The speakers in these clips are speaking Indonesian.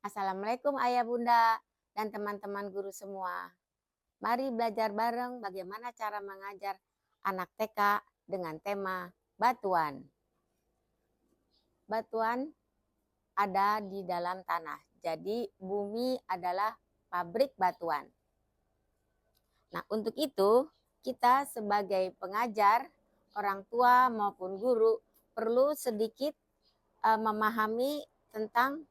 Assalamualaikum Ayah Bunda dan teman-teman guru semua. Mari belajar bareng bagaimana cara mengajar anak TK dengan tema batuan. Batuan ada di dalam tanah. Jadi bumi adalah pabrik batuan. Nah, untuk itu kita sebagai pengajar, orang tua maupun guru perlu sedikit memahami tentang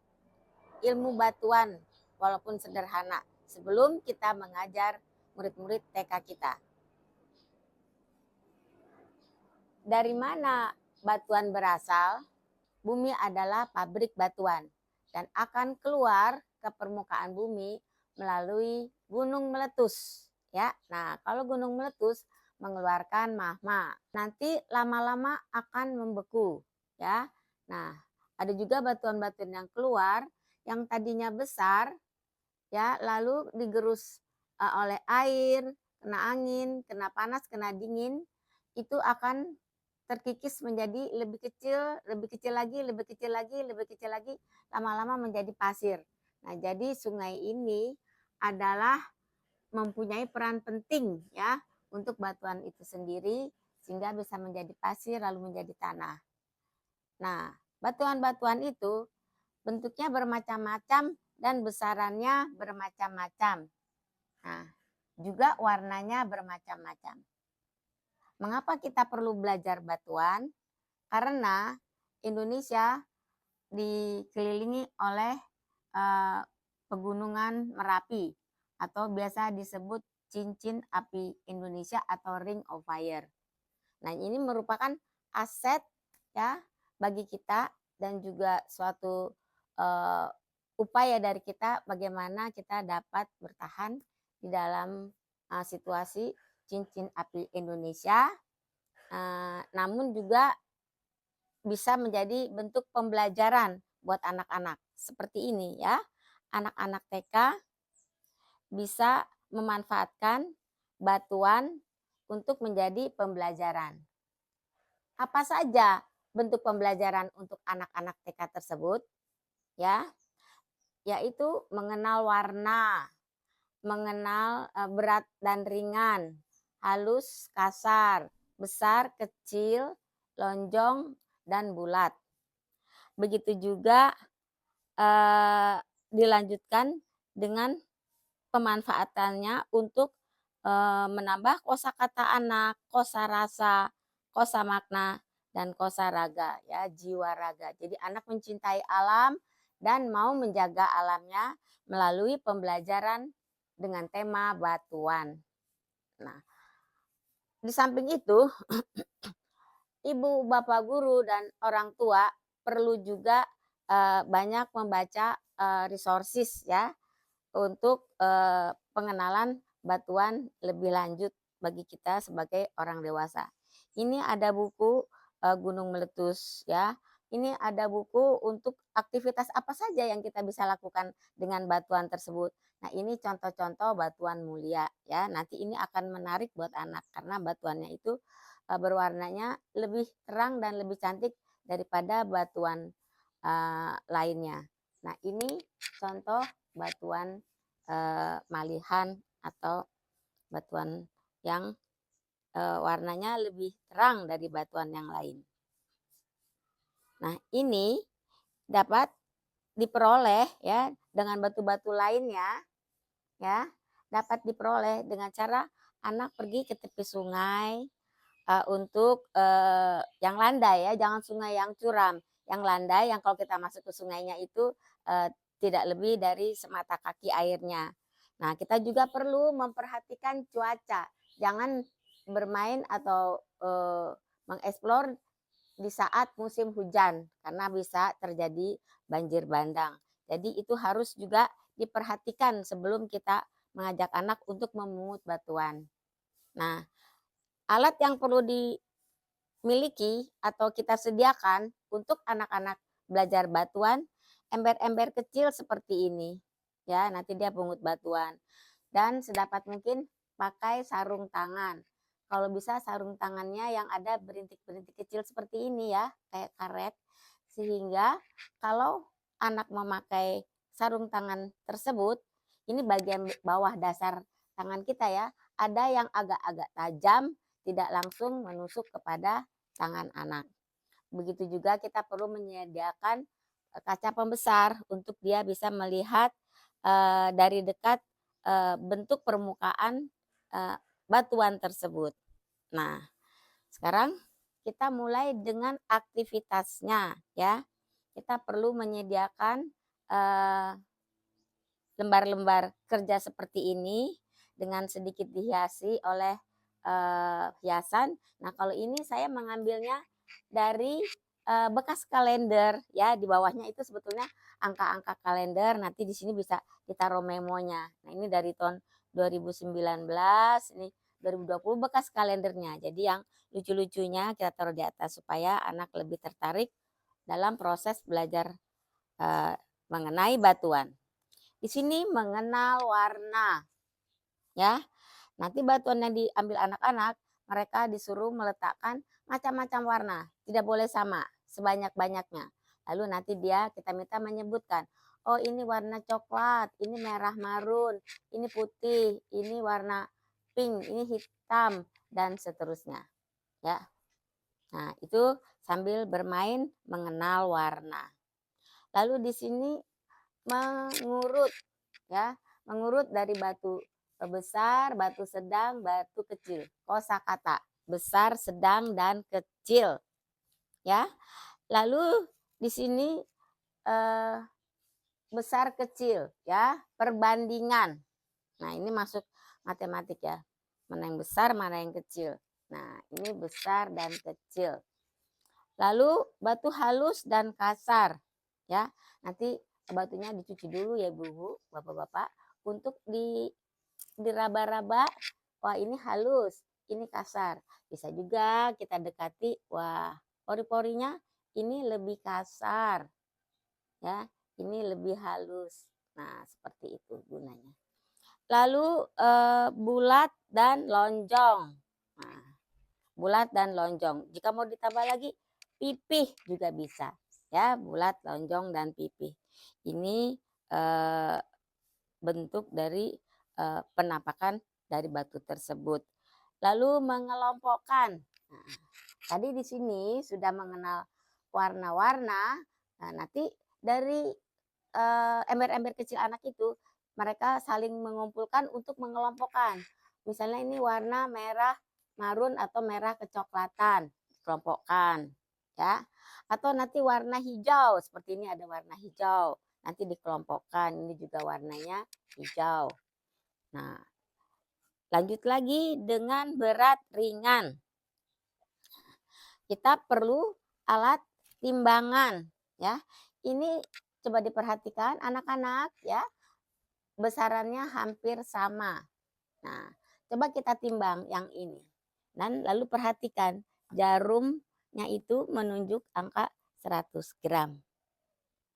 ilmu batuan walaupun sederhana sebelum kita mengajar murid-murid TK kita. Dari mana batuan berasal? Bumi adalah pabrik batuan dan akan keluar ke permukaan bumi melalui gunung meletus. Ya, nah kalau gunung meletus mengeluarkan magma, nanti lama-lama akan membeku. Ya, nah ada juga batuan-batuan yang keluar yang tadinya besar, ya lalu digerus oleh air, kena angin, kena panas, kena dingin, itu akan terkikis menjadi lebih kecil, lebih kecil lagi, lebih kecil lagi, lebih kecil lagi, lama-lama menjadi pasir. Nah, jadi sungai ini adalah mempunyai peran penting ya untuk batuan itu sendiri sehingga bisa menjadi pasir lalu menjadi tanah. Nah, batuan-batuan itu bentuknya bermacam-macam dan besarannya bermacam-macam. Nah, juga warnanya bermacam-macam. Mengapa kita perlu belajar batuan? Karena Indonesia dikelilingi oleh pegunungan Merapi atau biasa disebut cincin api Indonesia atau Ring of Fire. Nah, ini merupakan aset ya bagi kita dan juga suatu upaya dari kita bagaimana kita dapat bertahan di dalam situasi cincin api Indonesia. Namun juga bisa menjadi bentuk pembelajaran buat anak-anak. Seperti ini ya. Anak-anak TK bisa memanfaatkan batuan untuk menjadi pembelajaran. Apa saja bentuk pembelajaran untuk anak-anak TK tersebut? Ya, yaitu mengenal warna, mengenal berat dan ringan, halus, kasar, besar, kecil, lonjong, dan bulat. Begitu juga dilanjutkan dengan pemanfaatannya untuk menambah kosakata anak, kosarasa, kosamakna, dan kosaraga, ya jiwa raga. Jadi anak mencintai alam dan mau menjaga alamnya melalui pembelajaran dengan tema batuan. Nah, di samping itu ibu, bapak guru dan orang tua perlu juga banyak membaca resources ya untuk pengenalan batuan lebih lanjut bagi kita sebagai orang dewasa. Ini ada buku Gunung Meletus ya. Ini ada buku untuk aktivitas apa saja yang kita bisa lakukan dengan batuan tersebut. Nah, ini contoh-contoh batuan mulia ya. Nanti ini akan menarik buat anak karena batuannya itu berwarnanya lebih terang dan lebih cantik daripada batuan lainnya. Nah, ini contoh batuan malihan atau batuan yang warnanya lebih terang dari batuan yang lain. Nah, ini dapat diperoleh ya dengan batu-batu lainnya ya, dapat diperoleh dengan cara anak pergi ke tepi sungai untuk yang landai ya, jangan sungai yang curam. Yang landai yang kalau kita masuk ke sungainya itu tidak lebih dari semata kaki airnya. Nah, kita juga perlu memperhatikan cuaca. Jangan bermain atau mengeksplor di saat musim hujan karena bisa terjadi banjir bandang. Jadi itu harus juga diperhatikan sebelum kita mengajak anak untuk memungut batuan. Nah, alat yang perlu dimiliki atau kita sediakan untuk anak-anak belajar batuan, ember-ember kecil seperti ini. Ya, nanti dia pungut batuan. Dan sedapat mungkin pakai sarung tangan. Kalau bisa sarung tangannya yang ada berintik-berintik kecil seperti ini ya, kayak karet. Sehingga kalau anak memakai sarung tangan tersebut, ini bagian bawah dasar tangan kita ya, ada yang agak-agak tajam, tidak langsung menusuk kepada tangan anak. Begitu juga kita perlu menyediakan kaca pembesar untuk dia bisa melihat dari dekat bentuk permukaan batuan tersebut. Nah, sekarang kita mulai dengan aktivitasnya ya. Kita perlu menyediakan lembar-lembar kerja seperti ini dengan sedikit dihiasi oleh hiasan. Nah, kalau ini saya mengambilnya dari bekas kalender ya, di bawahnya itu sebetulnya angka-angka kalender, nanti di sini bisa ditaruh memonya. Nah, ini dari tahun 2019, ini 2020 bekas kalendernya. Jadi yang lucu-lucunya kita taruh di atas supaya anak lebih tertarik dalam proses belajar mengenai batuan. Di sini mengenal warna ya. Nanti batuan yang diambil anak-anak, mereka disuruh meletakkan macam-macam warna, tidak boleh sama, sebanyak-banyaknya. Lalu nanti kita minta menyebutkan, oh ini warna coklat, ini merah marun, ini putih, ini warna pink, ini hitam, dan seterusnya. Ya. Nah, itu sambil bermain mengenal warna. Lalu di sini mengurut ya, mengurut dari batu besar, batu sedang, batu kecil. Kosakata besar, sedang, dan kecil. Ya. Lalu di sini besar kecil ya, perbandingan. Nah, ini masuk matematik ya. Mana yang besar, mana yang kecil. Nah, ini besar dan kecil. Lalu batu halus dan kasar ya. Nanti batunya dicuci dulu ya Bu, Bapak-bapak, untuk diraba-raba. Wah, ini halus, ini kasar. Bisa juga kita dekati, wah, pori-porinya ini lebih kasar. Ya, ini lebih halus. Nah, seperti itu gunanya. Lalu bulat dan lonjong. Nah, bulat dan lonjong. Jika mau ditambah lagi, pipih juga bisa. Ya, bulat, lonjong, dan pipih. Ini bentuk dari penampakan dari batu tersebut. Lalu mengelompokkan. Nah, tadi di sini sudah mengenal warna-warna. Nah, nanti dari ember-ember kecil anak itu mereka saling mengumpulkan untuk mengelompokkan. Misalnya ini warna merah marun atau merah kecoklatan, dikelompokkan ya. Atau nanti warna hijau, seperti ini ada warna hijau, nanti dikelompokkan, ini juga warnanya hijau. Nah, lanjut lagi dengan berat ringan. Kita perlu alat timbangan ya. Ini coba diperhatikan anak-anak ya, besarannya hampir sama. Nah, coba kita timbang yang ini. Dan lalu perhatikan jarumnya itu menunjuk angka 100 gram.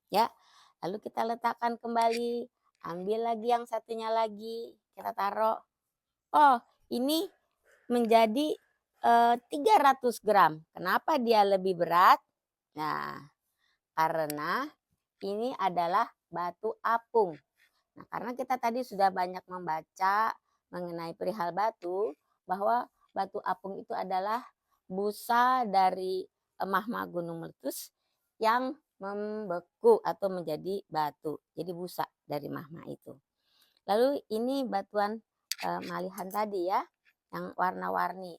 Ya, lalu kita letakkan kembali, ambil lagi yang satunya lagi, kita taruh. Oh, ini menjadi 300 gram. Kenapa dia lebih berat? Nah, karena ini adalah batu apung. Nah, karena kita tadi sudah banyak membaca mengenai perihal batu, bahwa batu apung itu adalah busa dari magma gunung meletus yang membeku atau menjadi batu. Jadi busa dari magma itu. Lalu ini batuan malihan tadi ya, yang warna-warni.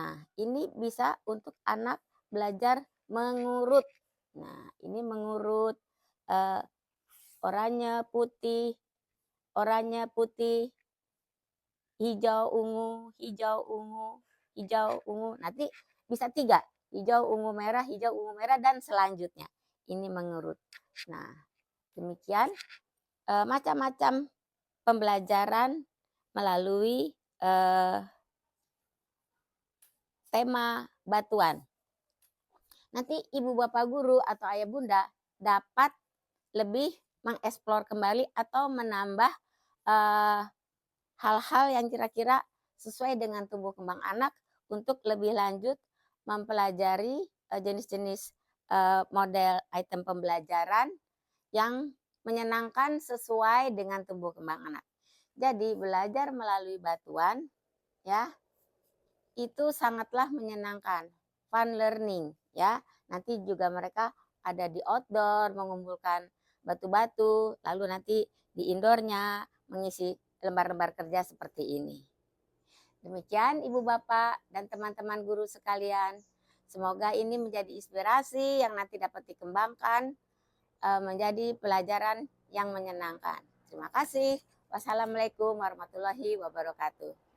Nah, ini bisa untuk anak belajar mengurut. Nah, ini mengurut oranye, putih, hijau, ungu, hijau, ungu, hijau, ungu. Nanti bisa 3, hijau, ungu, merah, dan selanjutnya. Ini mengurut. Nah, demikian macam-macam pembelajaran melalui tema batuan. Nanti ibu bapak guru atau ayah bunda dapat lebih mengeksplor kembali atau menambah hal-hal yang kira-kira sesuai dengan tumbuh kembang anak untuk lebih lanjut mempelajari jenis-jenis model item pembelajaran yang menyenangkan sesuai dengan tumbuh kembang anak. Jadi belajar melalui batuan ya itu sangatlah menyenangkan, fun learning ya. Nanti juga mereka ada di outdoor mengumpulkan batu-batu, lalu nanti di indoornya mengisi lembar-lembar kerja seperti ini. Demikian Ibu Bapak dan teman-teman guru sekalian. Semoga ini menjadi inspirasi yang nanti dapat dikembangkan menjadi pelajaran yang menyenangkan. Terima kasih. Wassalamualaikum warahmatullahi wabarakatuh.